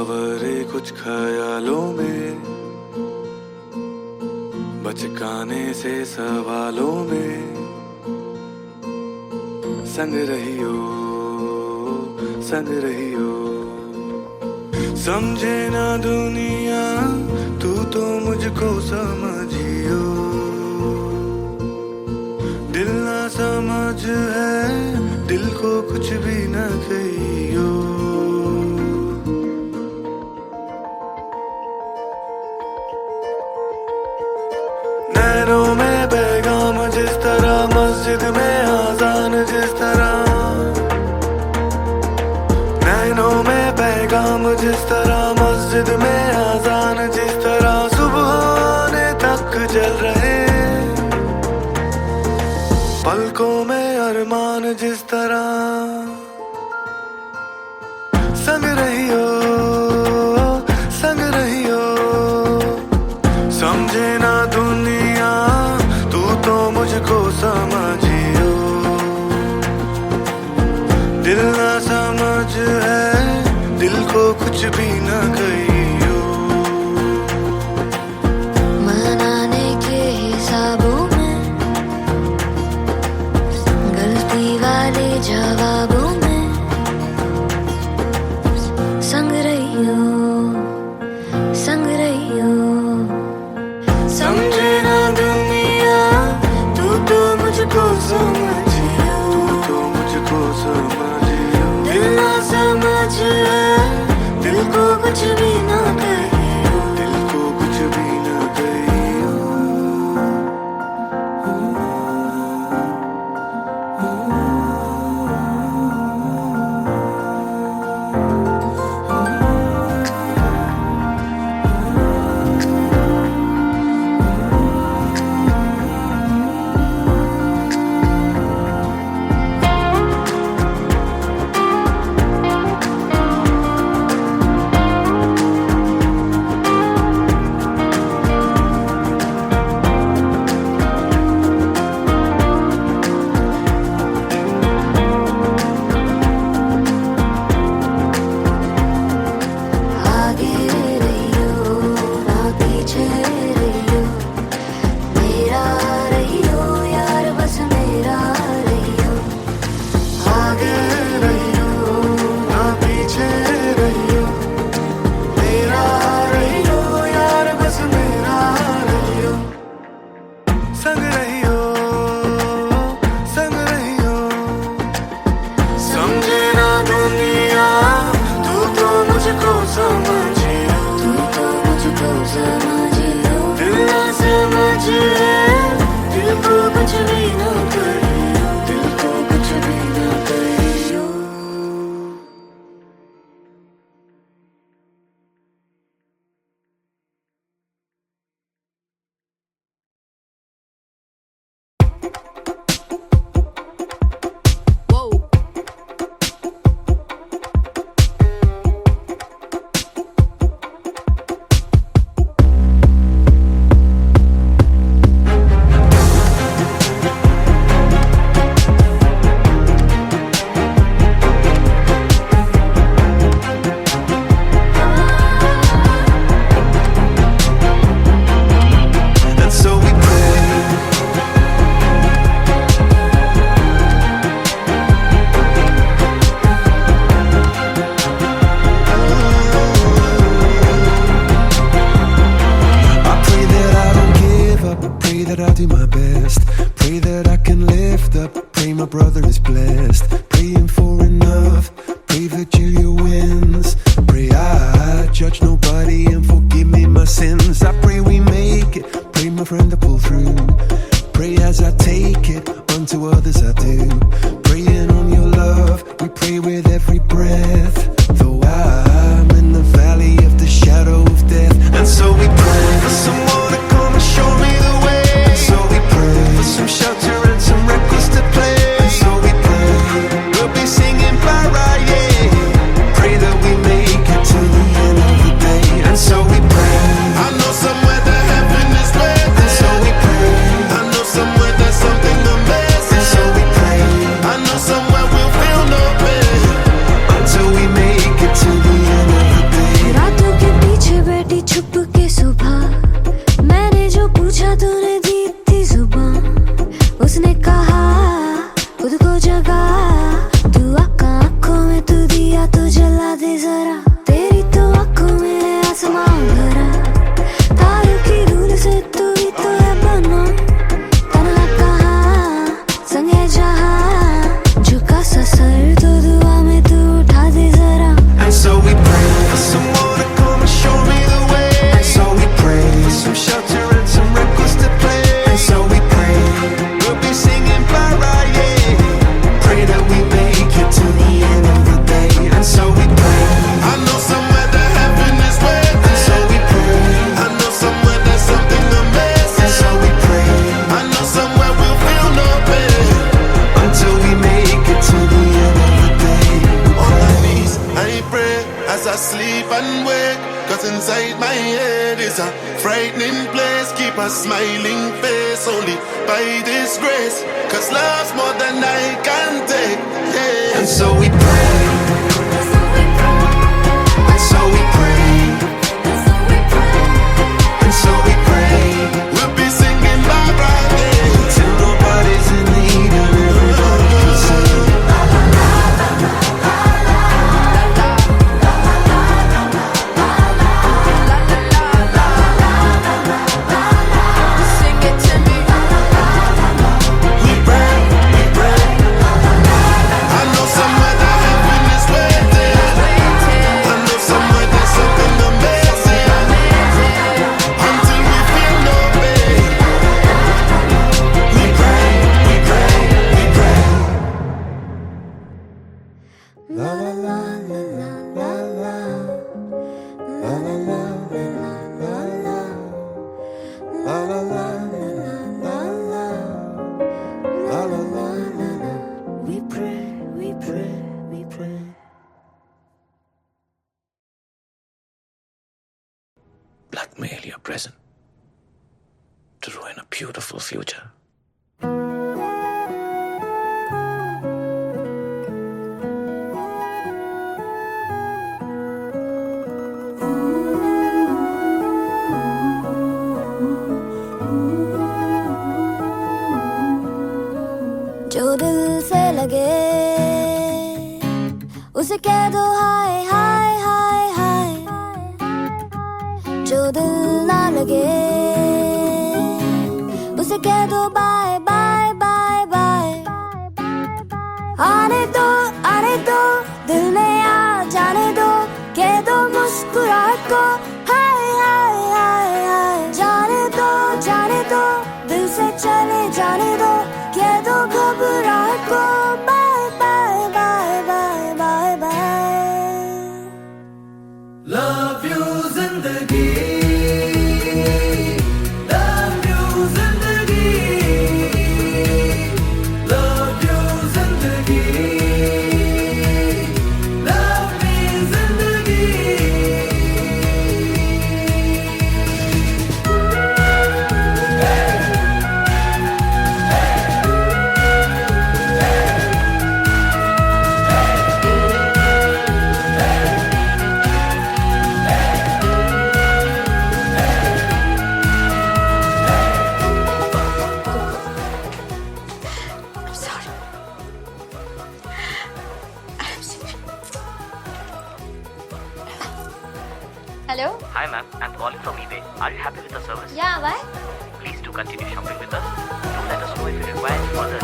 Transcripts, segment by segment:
बावरे कुछ ख्यालों में, बचकाने से सवालों में, संग रहियो संग रहियो। समझे ना दुनिया तू तो मुझको समझियो, दिल ना समझ है दिल को कुछ भी न कहियो। नैनों में पैगाम जिस तरह, मस्जिद में आजान जिस तरह, नैनों में पैगाम जिस तरह, मस्जिद में आजान जिस तरह, सुबह आने तक जल रहे पलकों में अरमान जिस तरह। संग रहियो संग रहियो, समझे ना दुनिया तू तो मुझको समझियो, दिल ना समझ है दिल को कुछ भी न कहियो। मनाने के हिसाबों में, गलती वाले जवाबों में, संग रहियो संग रहियो। समझे ना दुनिया तू तो मुझको समझियो, तू तो मुझको समझियो, दिल ना समझ है दिल को कुछ भी ना कहियो, दिल को कुछ भी ना कहियो। संग रहियो संग रहियो, समझे ना दुनिया तू तो मुझको समझियो, तू तो मुझको समझियो, दिल ना समझ है दिल को कुछ भी ना कहियो, दिल को कुछ भी ना कहियो। I'll do my best. Pray that I can lift up. Pray my brother is blessed. Praying for enough. Pray Virgilia wins. Pray I judge nobody and forgive me my sins. I pray we make it. Pray my friend to pull through. Pray as I take it. Unto others I do. Praying on your love. We pray with every breath. Though I'm in the valley of the shadow of death. And so we pray for someone to come and show me the way. So we pray for some shelter and some records to play. So we pray we'll be singing Pariah. Pray that we make it to the end of the day. And so we pray. I know somewhere that heaven is waiting. And so we pray. I know somewhere there's something amazing. And so we pray. I know somewhere we'll feel no pain until we make it to the end. is a frightening place. Keep a smiling face only by this grace. Cause love's more than I can take. Yeah. And so we pray. And so we pray. And so we pray. We'll be singing Barbara Day till nobody's in need and everybody can sing. Blackmail your present to ruin a beautiful future. जो दिल से लगे उसे कह दो हाय हाय हाय हाय, जो दिल ना लगे उसे कह दो बाय बाय बाय बाय। आने दो दिल में आ जाने दो, कह दो मुस्कुराहट को हाय हाय हाय हाय। जाने दो दिल से चले जाने दो, कह दो घबराहट को bye bye bye bye bye bye. Love you जिंदगी, love you जिंदगी, love you जिंदगी, love me जिंदगी। Hello? Hi ma'am, I'm calling from eBay. Are you happy with the service? Yeah, why? Please do continue shopping with us. Do let us know if you require any further.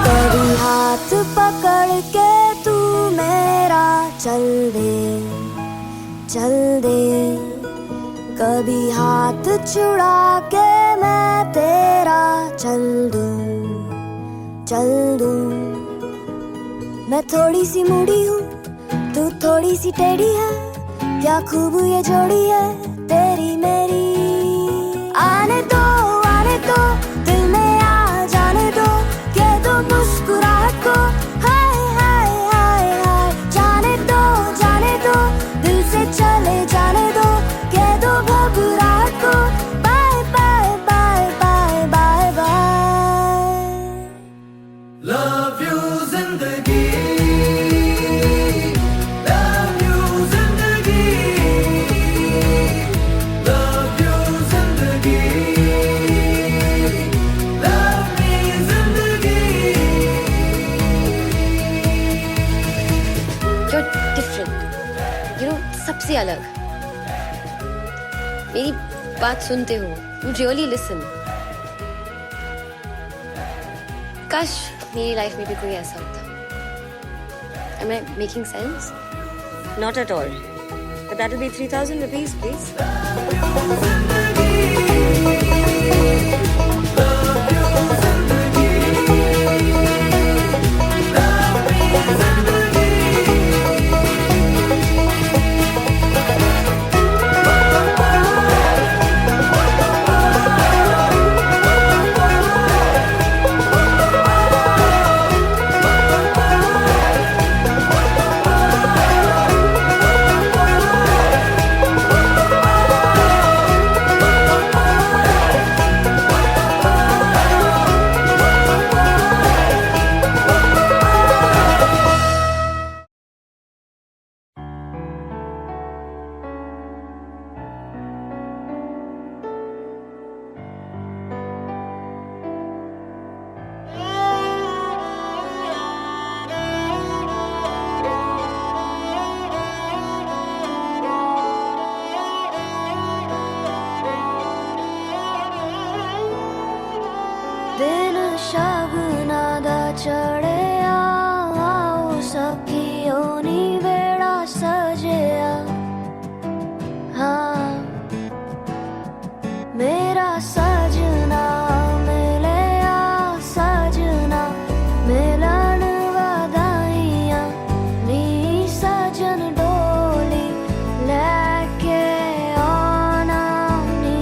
कभी हाथ पकड़ के तू मेरा चल दे, कभी हाथ छुड़ा के मैं तेरा चल दूं। मैं थोड़ी सी मूडी हूँ, तू थोड़ी सी टेढ़ी है, क्या खूब ये जोड़ी है तेरी मेरी। आने दो दिल में आ जाने दो, कह दो मुस्कुराहट को हाय हाय हाय हाय। जाने दो दिल से चले जाने दो, कह दो घबराहट को bye bye bye bye bye bye. Love you जिंदगी, love you जिंदगी, love you जिंदगी, love me जिंदगी। You're different. You know, सबसे अलग। मेरी बात सुनते हो, you really listen. काश मेरी लाइफ में भी कोई ऐसा होता। Am I making sense? Not at all. But that will be 3,000 rupees, please. शगना दा चढ़िया आओ सखियों नी वेड़ा सजिया हाँ मेरा सजना मिलिया सजना मिलन वधाइयां नी सजन डोली लैके आना नी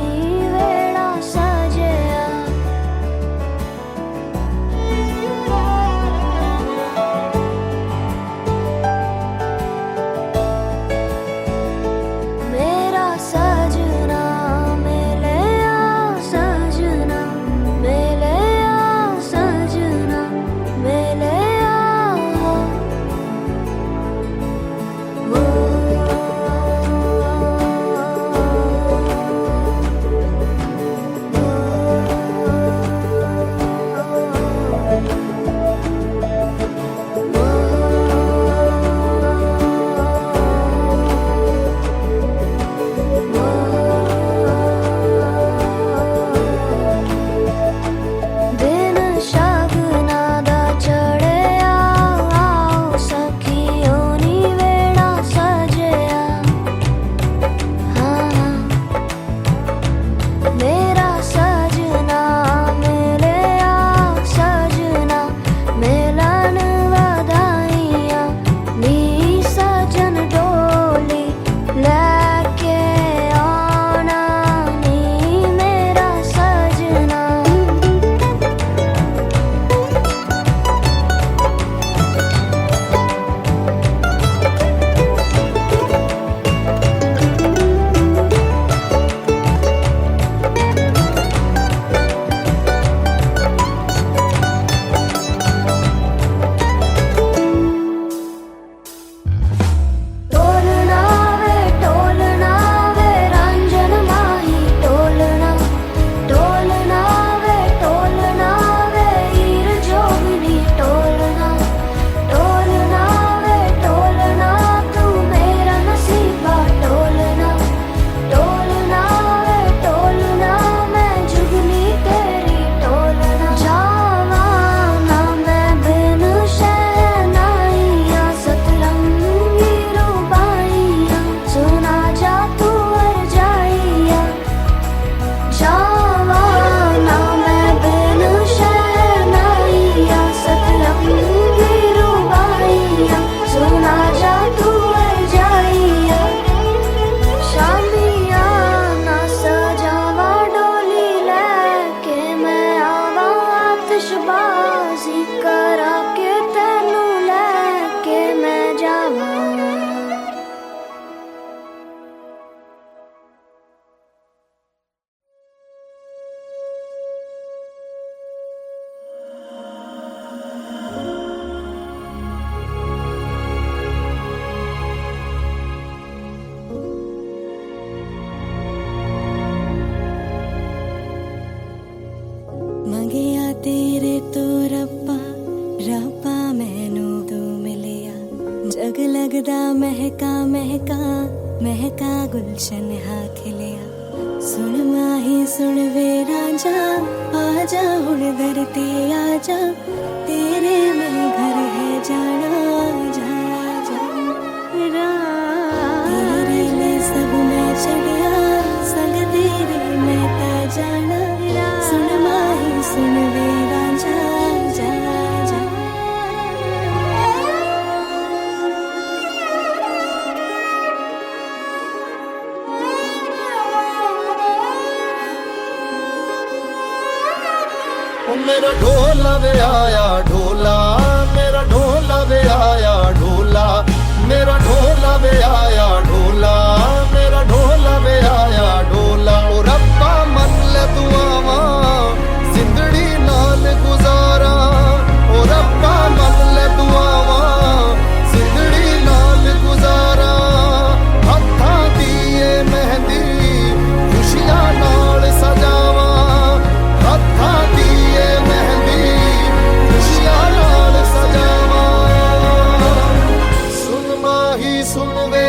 वेड़ा सजिया मेरा सजना मिलिया सजना मिलिया सजना मिलिया दिन शगना दा चढ़िया आओ सखियों नी वेड़ा सजिया हाँ मेरा सजना मिलिया सजना मिलन वधाइयां नी सजन डोली लैके आना नी मेरा सजना टोलना वे रंजन माही टोलना वे हीर जोगनी टोलना वे टोलना तू मेरा नसीबा टोलना वे टोलना मैं जुगनी तेरी टोलना जावा ना मैं बिन शहनाइया सतरंगी रूबाइया सुना जा तू हर जाइया जावा ना मैं बिन शहनाइया सतरंगी रूबाइया सुना जा तू हर जाइया शामिया ना सजावा डोली लैके मैं आवा आतिशबाजी करा के तेनू लैके मैं जावा मंगिया तेरे तो रब्बा रब्बा मैनू तू मिलिया जग लगदा महका महका महका गुलशन हा खिलिया सुन माही सुन वे राजा आजा हुण धरती आजा तेरे में घर है जाना जाना जा तेरे लिए सब मैं चढ़िया संग तेरे मैं ता जाना सुन माही सुन वे राजा जा जा ओ मेरा ढोला वे आया ढोला मेरा ढोला वे आया ढोला मेरा ढोला वे आया ढोला मेरा ढोला वे आया ढोला ओ रब्बा मन ले दुआवा जिंदड़ी नाल गुजारा ओ रब्बा मन ले दुआवा जिंदड़ी नाल गुजारा हत्थां दिए मेहंदी खुशियां नाल सजावा हत्थां दिए मेहंदी खुशियां नाल सजावा सुन माही सुन वे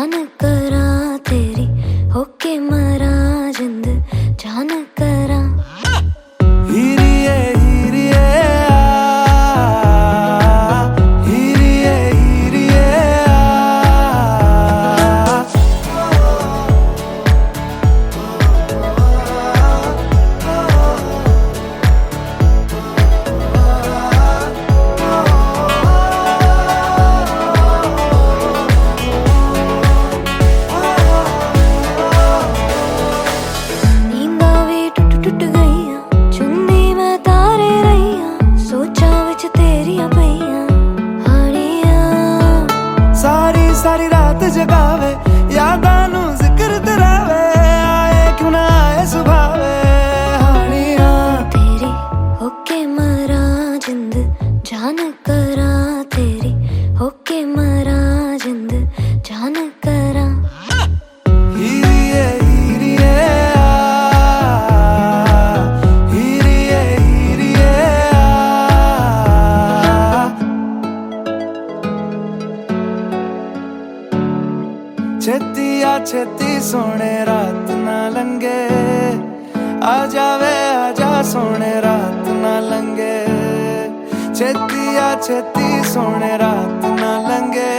जान करा तेरी होके मरा जिंद जान करा हीरिए हीरिए हीरिए हीरिए नींदा भी टुट टुट गईया चुंदी मैं तारे रहीया सोचा विच तेरिया पईया हानिया सारी सारी रात जगावे यादां नू जिक्र तरावे आए क्यों ना आए सुभावे हानिया तेरी होके मरा जिंद जान करा तेरी होके मरा जिंद जान करा हीरिए हीरिए हीरिए हीरिए छेती आ छेती सोने रात ना लंगे आ जावे आजा सोने रात ना लंगे छेती आ छेती सोने रात ना लंगे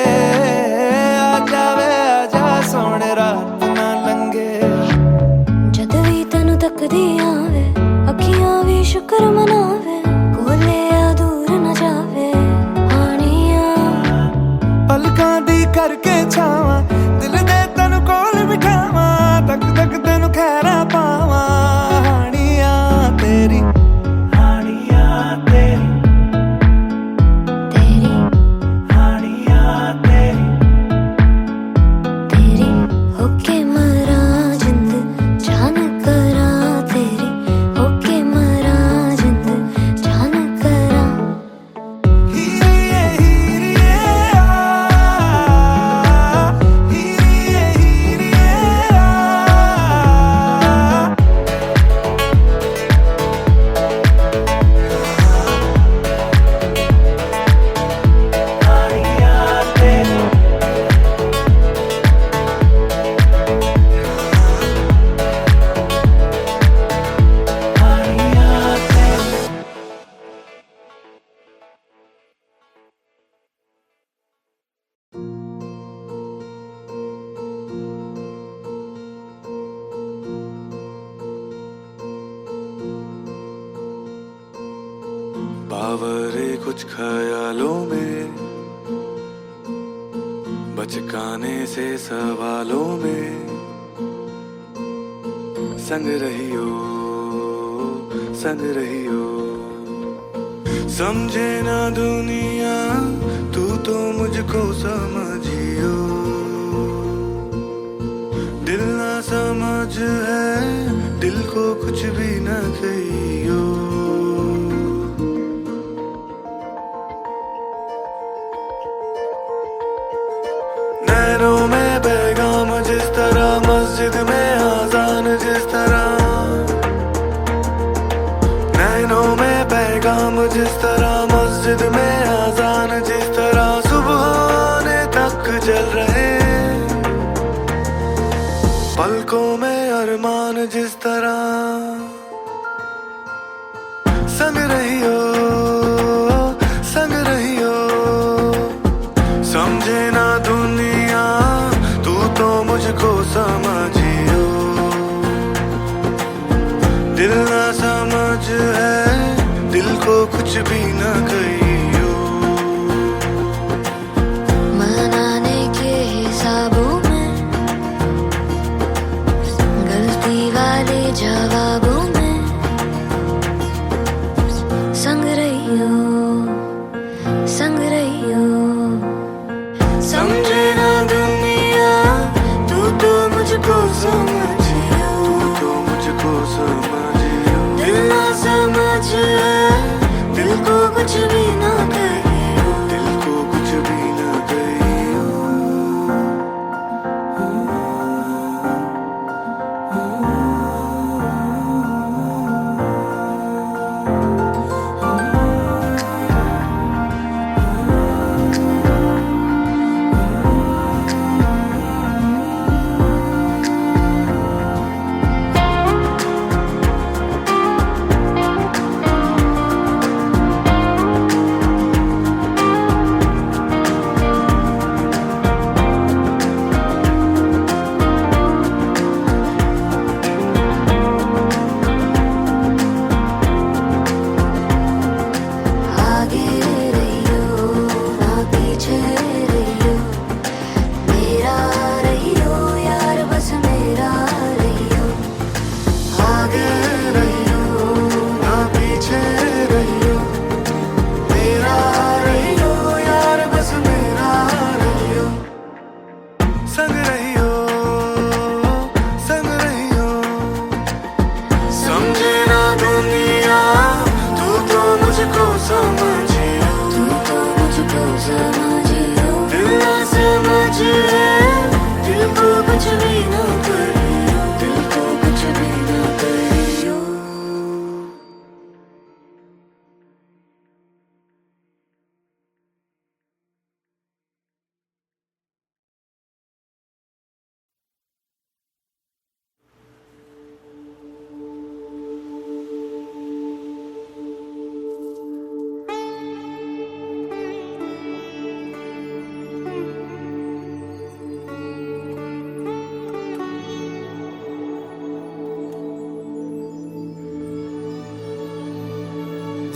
आ जावे आजा सोने रात ना लंगे जद भी तैनू तकदी आवे अखियां भी शुक्र मनावे कोले आ दूर न जावे हानिया पलकां दी करके छावां दिल दे तैनू कोल बिठावां तक तक तैनू खैरा पावां हानिया तेरी तेरी हानिया तेरी तेरी होके मरा जिंद जान करा तेरी होके मरा जिंद जान करा हीरिए हीरिए हीरिए हीरिए बावरे कुछ ख्यालों में बचकाने से सवालों में संग रहियो समझे ना दुनिया तू तो मुझको समझियो दिल ना समझ है दिल को कुछ भी ना कहियो नैनों में पैगाम जिस तरह मस्जिद में आजान जिस तरह नैनों में पैगाम जिस तरह मस्जिद में आजान जिस तरह सुबह आने तक चल रहे पलकों में अरमान जिस तरह संग रहियो समझे ना दुनिया तू तो मुझको समझियो दिल ना समझ है दिल को कुछ भी ना कहियो मनाने के हिसाबों में गलती वाले जवाबों में संग रहियो समझे ना दुनिया तू तो मुझको समझियो दिल ना समझ है दिल को कुछ भी ना कहियो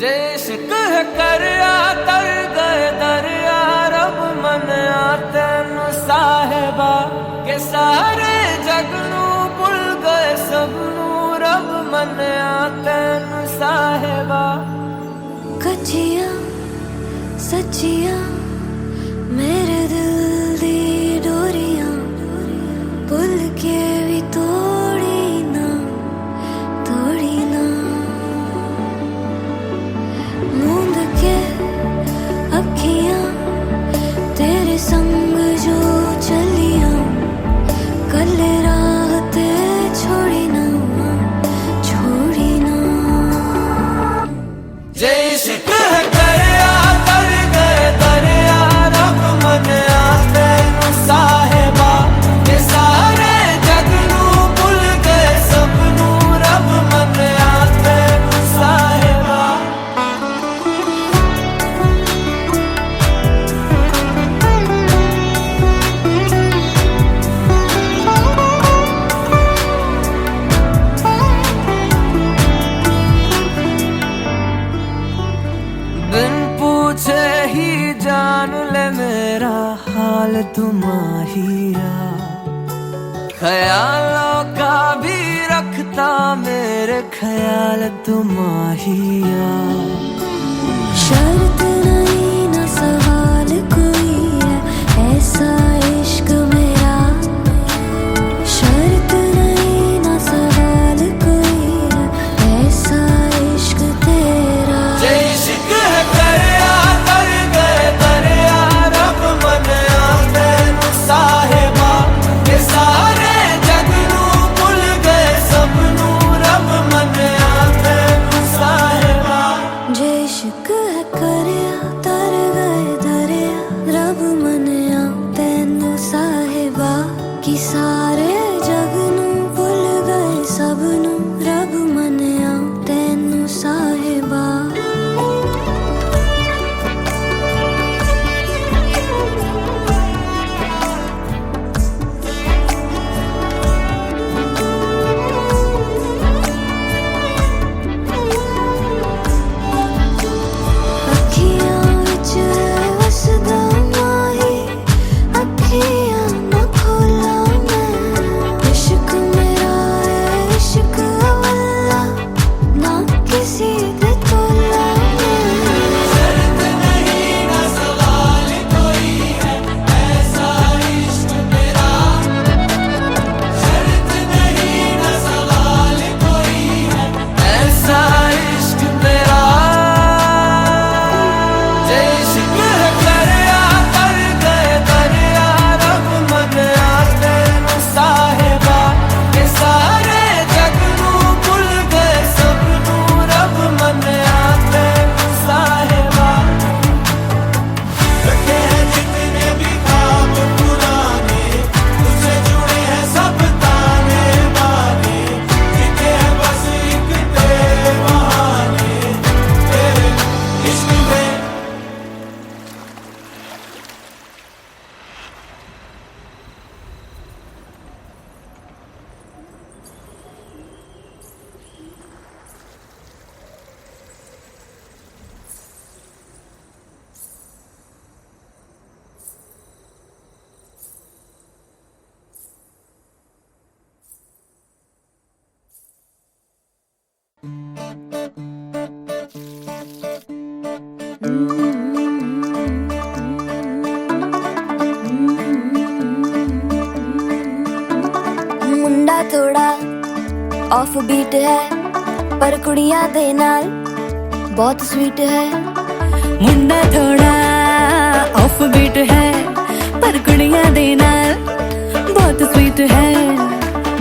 इश्क है करया तर गए दरिया रब मनिया तेनू साहिबा के सारे जग नू भुल गए सबनू रब मनिया तेनू साहिबा कच्चियां सच्चियां मेरे दिल दी डोरियां भुल के भी तोड़ी ना मूंद के अखियां तेरे संग जो चलियां कल राह ते छोड़ी ना जे इश्क है करया तर गए दरिया रब मनिया तेनू साहिबा के सारे जग नू भुल गए सबनू रब मनिया तेनू साहिबा बिन पूछे ही जान ले मेरा हाल तुम्हारिया ख्यालों का भी रखता मेरे ख्याल तुम्हारिया शर्त नहीं ना सवाल कोई है ऐसा इश्क मेरा शर्त नहीं ना सवाल कोई है ऐसा इश्क तेरा जे इश्क है करया तर गए दरिया रब मनिया तेनू साहिबा के सारे जग नू भुल गए सबनू रब मनिया तेनू साहिबा जे इश्क है करया तर गए दरिया रब मनिया तैनू साहिबा कि सारे जग नू भुल गए सबनू रब मनिया तैनू साहिबा अखियां विच वसदा माही अखियां ना खोला मैं इश्क मेरा है इश्क अवल्ला ना किसी दे तोला शर्त नहीं ना सवाल कोई है ऐसा इश्क मेरा शर्त नहीं ना सवाल कोई है ऐसा इश्क मेरा जे इश्क है करया तर गए दरिया रब मनिया तेनू साहिबा के सारे जग नू भुल गए सबनू रब मनिया तेनू साहिबा रखे हैं जितने भी ख्वाब पुराने तुझसे जुड़े हैं सब ताने बाने टिके हैं बस एक तेरे बहाने तेरे इश्क में मुंडा थोड़ा ऑफ बीट है पर कुड़ियां दे नाल बहुत स्वीट है मुंडा थोड़ा ऑफ बीट है पर कुड़ियां दे नाल बहुत स्वीट है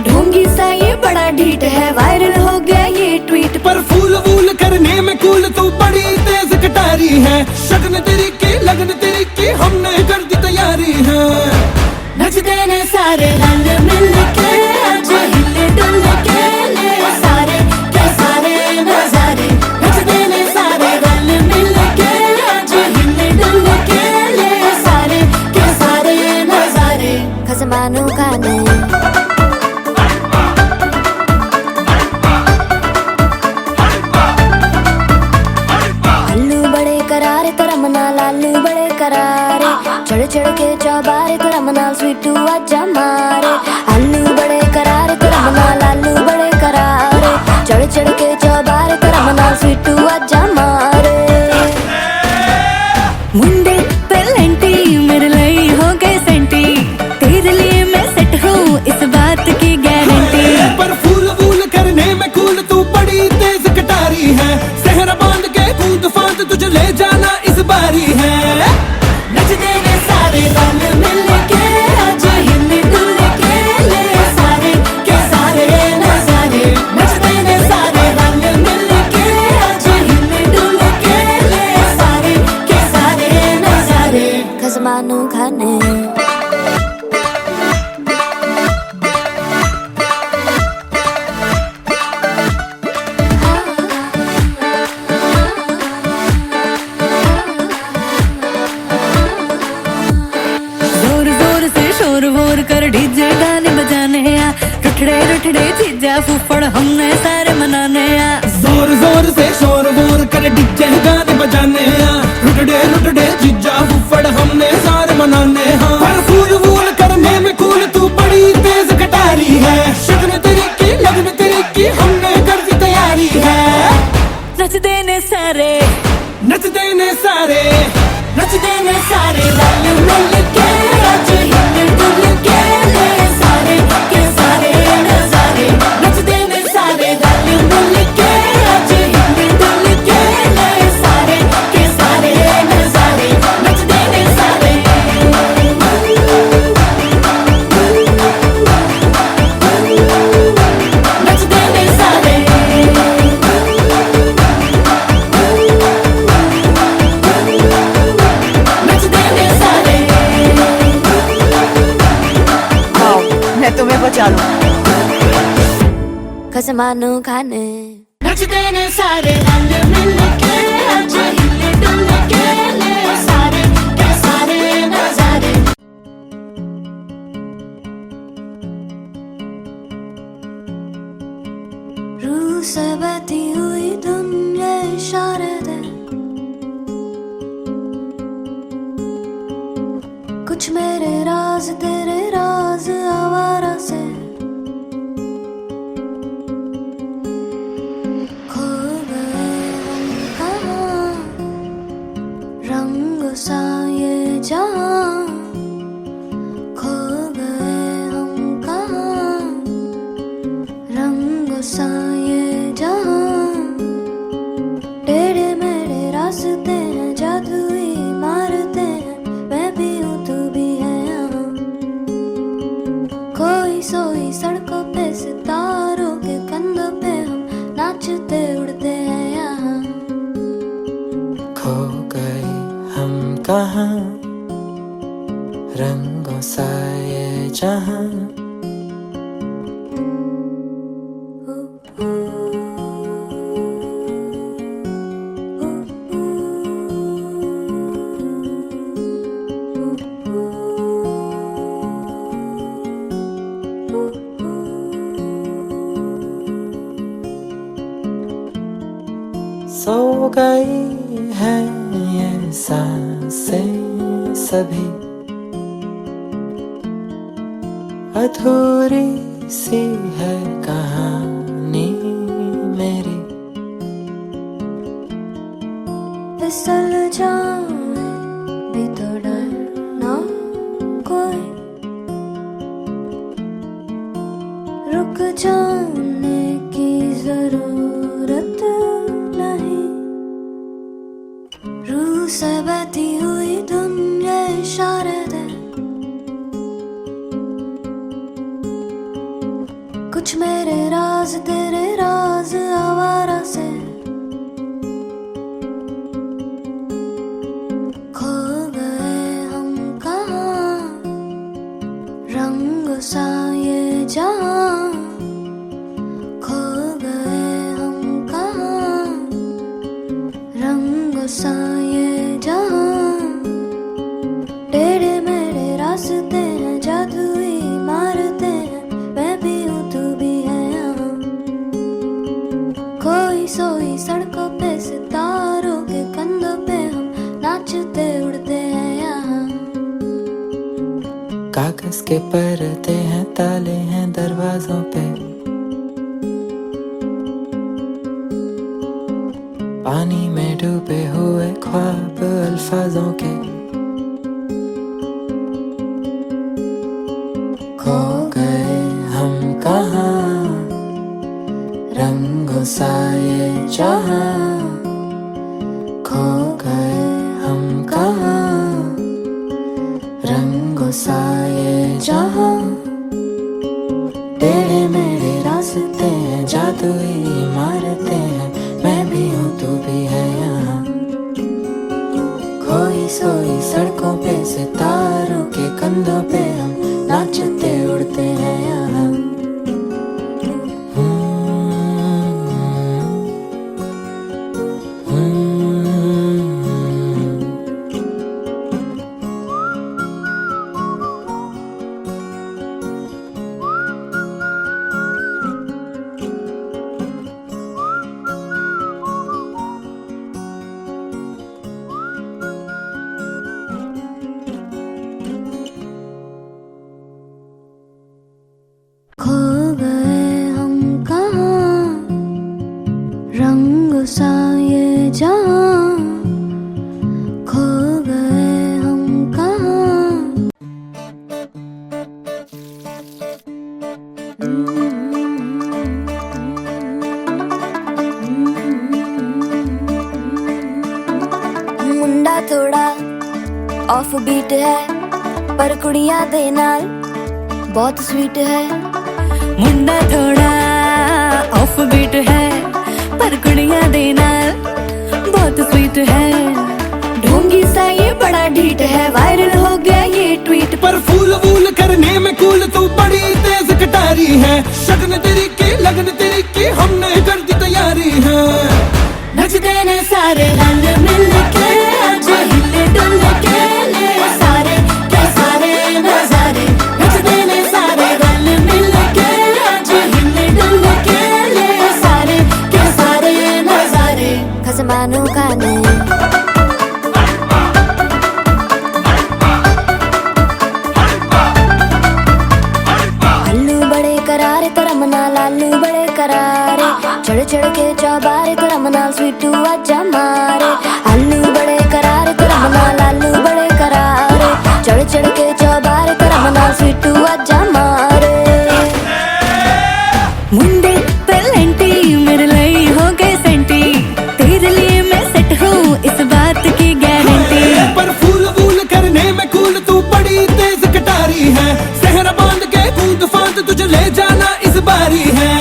ढोंगी सा ये बड़ा ढीठ है वायरल हो गया ये ट्वीट पर फूल वूल करने में कूल तू बड़ी तेज कटारी है शगन तेरी की लगन तेरी की हमने कर दी तैयारी है नचते ने सारे रंग मिल के आज हिले डुल के ले सारे के सारे नजारे नचते ने सारे रंग मिल के आज हिले डुल के ले सारे के सारे नजारे खसमानों का नहीं नाल स्वीटू आजा मारे आलू बड़े करारे तेरा नाल आलू बड़े करारे चढ़ चढ़ के चौबारे तेरा नाल स्वीटू आजा मारे मुंडे पेलेंटी मेरे लिए हो गए सेंटी तेरे लिए मैं सेट हूँ इस बात की गारंटी पर फूल वूल करने में कूल तू बड़ी तेज कटारी है सहरा बांध के कूद फांद तुझे ले जाना इस बारी है नचते ने सारे रंग मिल के आज हिल डुल के ले सारे के सारे नजारे नचते ने सारे रंग मिल के आज हिल डुल के ले सारे के सारे नजारे खजमानू खाने शोर वोर कर डीजे गाने बजाने आ रुठड़े रुठड़े चीजा फूफड़ हमने सारे मनाने आ जोर जोर से शोर वोर कर डीजे गाने बजाने आ रुटड़े रुटड़े जीजा फुफड़ हमने सारे मनाने हाँ पर फूल वूल करने में कूल तू बड़ी तेज कटारी है शगन तेरी की लगन तेरी की हमने कर दी तैयारी है नचते ने सारे नचते ने सारे नचते ने सारे रंग मिल के आज हिल डुल के ले सारे के सारे नजारे नचते ने सारे रंग मिल के आज हिल डुल के ले सारे के सारे नजारे नचते ने सारे नचते ने सारे नचते ने सारे मैं तुम्हें बचा लूं। खसमानू खाने नचते ने सारे रंग मिल के आज हिल डुल के ले सारे के सारे नजारे रूह से बहती हुई दुनिया इशारे दे कुछ मेरे राज तेरे राज आवारा से खो गए हम कहाँ रंग सा ये जहाँ खो गए हम कहाँ रंग सा ये जहाँ टेढ़े मेढ़े रास्ते हैं जादुई मारते हैं मैं भी हूँ तू भी है यहाँ खोई सोई सड़कों पे सितारों के कंधों पे हम नाचते उड़ते हैं यहाँ खो गए हम कहाँ रंगों सा ये जहाँ सो गई है ये सांसें सभी अधूरी सी है कहानी मेरी फिसल जाए भी तो डर ना कोई रुक जाने की जरूरत नहीं रूह से बहती हुई दुनिया इशारे दे कुछ मेरे राज तेरे राज आवारा से खो गए हम कहाँ रंग सा ये जहाँ खो गए हम कहाँ रंग सा ये जहाँ टेढ़े मेढ़े रास्ते हैं जादुई मारते हैं मैं भी हूँ तू भी है यहाँ खोई सोई सड़कों पे सितारों के कंधों पे हम नाचते उड़ते हैं यहाँ कागज के पर्दे हैं, ताले हैं दरवाजों पे, पानी में डूबे हुए ख्वाब अल्फाजों के। खो गए हम कहाँ, रंगों सा ये जहां, खो गए हम कहाँ, रंगों सा ये जहां। टेढ़े मेढ़े रास्ते हैं, जादुई इमारतें हैं, मैं भी हूँ तू भी है यहाँ। खोई सोई सड़कों पे सितारों के कंधों पे हम नाचते उड़ते हैं यहाँ। खो गए हम कहाँ, रंग सा ये जहां, खो गए हम कहाँ। मुंडा थोड़ा ऑफ बीट है, पर कुड़ियां दे नाल बहुत स्वीट है। मुंडा थोड़ा ऑफ बीट है, पर कुड़ियां दे नाल बहुत स्वीट है। ढोंगी सा ये बड़ा ढीठ है, वायरल हो गया ये ट्वीट। पर फूल वूल करने में कूल तू बड़ी तेज कटारी है। शगन तेरी की लगन तेरी की हमने कर दी तैयारी है। नचते ने सारे रंग मिल के, आज हिले डुल के ले सारे के सारे नजारे। नचते ने सारे रंग मिल के, आज हिले डुल के ले सारे के सारे नजारे। खसमानू खाने अल्लू बड़े करारे तरम नाल, आलू बड़े करारे, चढ़ चढ़ के चौबारे तरम नाल स्वीटू आजा मारे। आलू बड़े करारे तरम नाल, आलू बड़े करारे, चढ़ चढ़ के चौबारे तरम नाल स्वीटू आजा मारे। मुंडे पेलेंटी मेरे लिए हो गए सेंटी, तेरे लिए मैं सेट हूँ इस बात की गारंटी। पर फूल वूल करने में कूल तू बड़ी तेज कटारी है। सहरा बांध के कूद फांद तुझे ले जाना इस बारी है।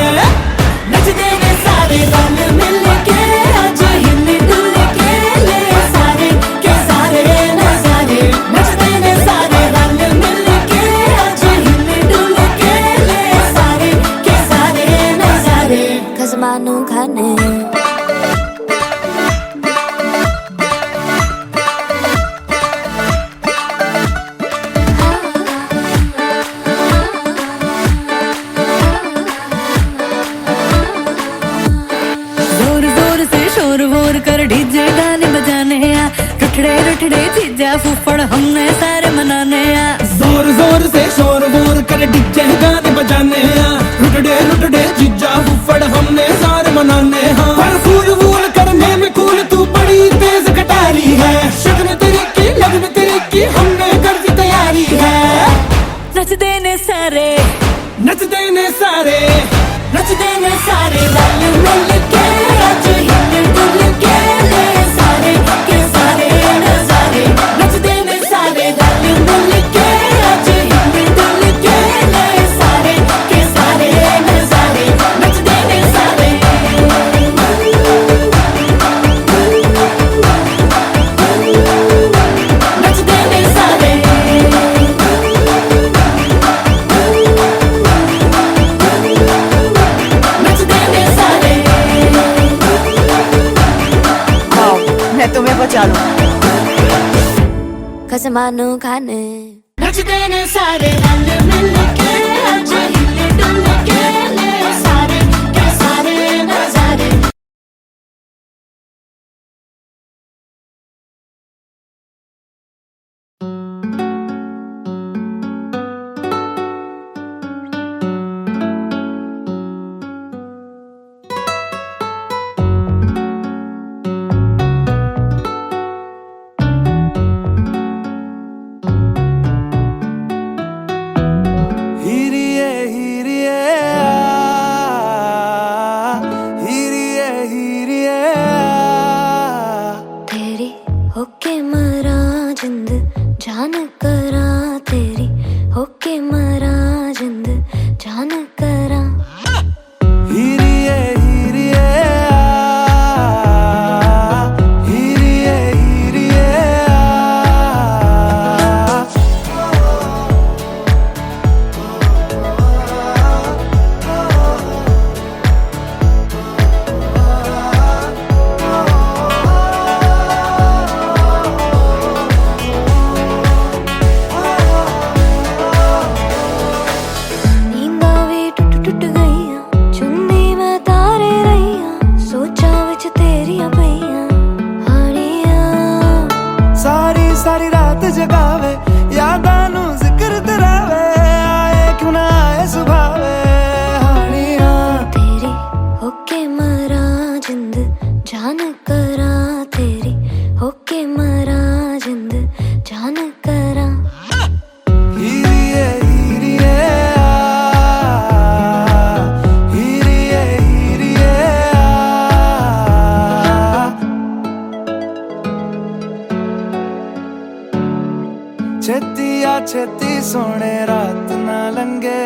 नचते ने सारे रंग मिल के, आज हिले डुल के ले सारे के सारे नजारे। नचते ने सारे रंग मिल के, आज हिले डुल के ले सारे के सारे नजारे। खसमानू खाने जोर जोर से शोर वोर कर डीजे गाने बजाने आ, रुठड़े रुठड़े जीजा फूफड़ हमने सारे मनाने आ। जोर जोर से शोर वोर कर डीजे गाने बजाने आ, रुटड़े रुटड़े जीजा फुफड़ हमने सारे मनाने हाँ। पर फूल वूल करने में कूल तू बड़ी तेज कटारी है। शगन तेरी की लगन तेरी की हमने कर दी तैयारी है। नचते ने सारे नचते ने सारे नचते ने सारे रंग मिल के, आज हिले डुल के ले सारे के सारे नजारे। नचते ने सारे रंग मिल के, आज हिले डुल के ले सारे के सारे नजारे। नचते ने सारे नचते ने सारे नचते ने सारे। आओ मैं तुम्हें बचा लूं। खसमानू खाने नचते ने सारे रंग मिल के, आज हिले डुल के ले सारे के सारे नजारे। छेती सोने रात ना लंगे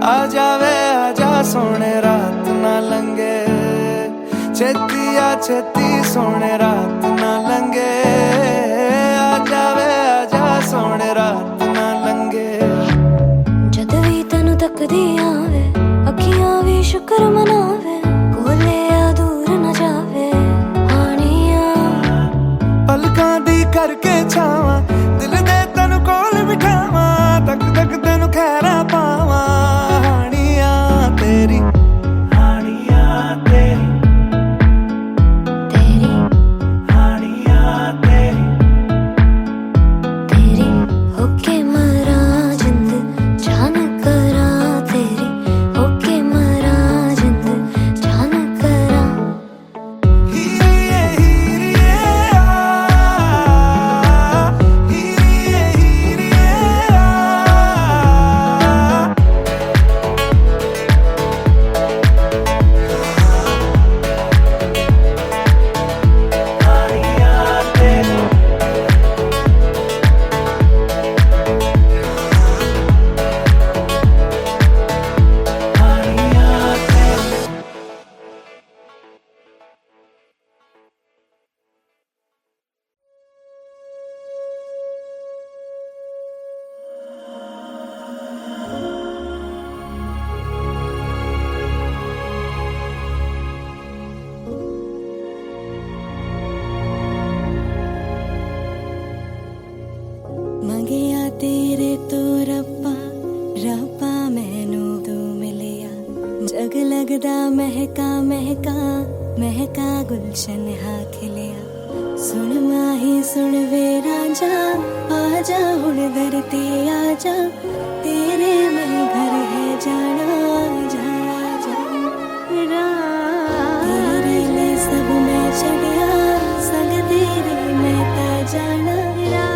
आ जावे आजा सोने रात ना लंगे छेती सोने रात ना लंगे आ जावे आजा सोने रात ना लंगे जद भी तैनू तकदी आवे अखियां भी शुक्र मनावे कोले आ दूर न जावे हानिया पलकां दी करके छावां दिल दे तैनू कोल बिठावां तक तक तैनू खैरा पावां हानिया तेरी मंगिया तेरे तो रब्बा रब्बा मैनू तू मिलिया जग लगदा महका महका महका गुलशन हा खिलिया सुन माही सुन वे राजा आजा हुण धरती आजा तेरे में घर है जाना जाना जाना तेरे लिए सब मैं छड़िया संग तेरे मैं ता जाना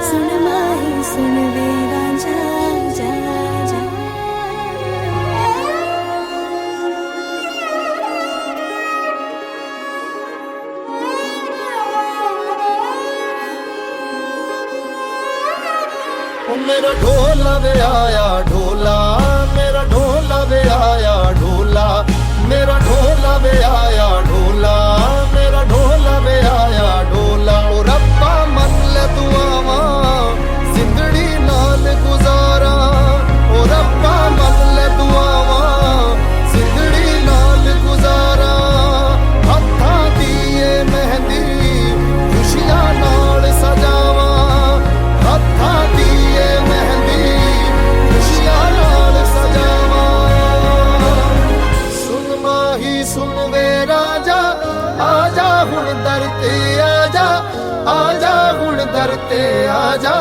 सुन माही सुन वे राजा जा जा मेरा ढोला वे आया ढोला मेरा ढोला वे आया ढोला मेरा ढोला वे आया ढोला मेरा ढोला वे आया ढोला ओ रब्बा मन ले दुआवा जिंदड़ी नाल गुजारा ओ रब्बा मन ले दुआवा जिंदड़ी नाल गुजारा हत्था दिए मेहंदी खुशियां नाल सजावा हत्था दिए मेहंदी खुशियां नाल सजावा सुन माही सुन वे राजा आजा हुण दर ते आजा हुण दर ते आजा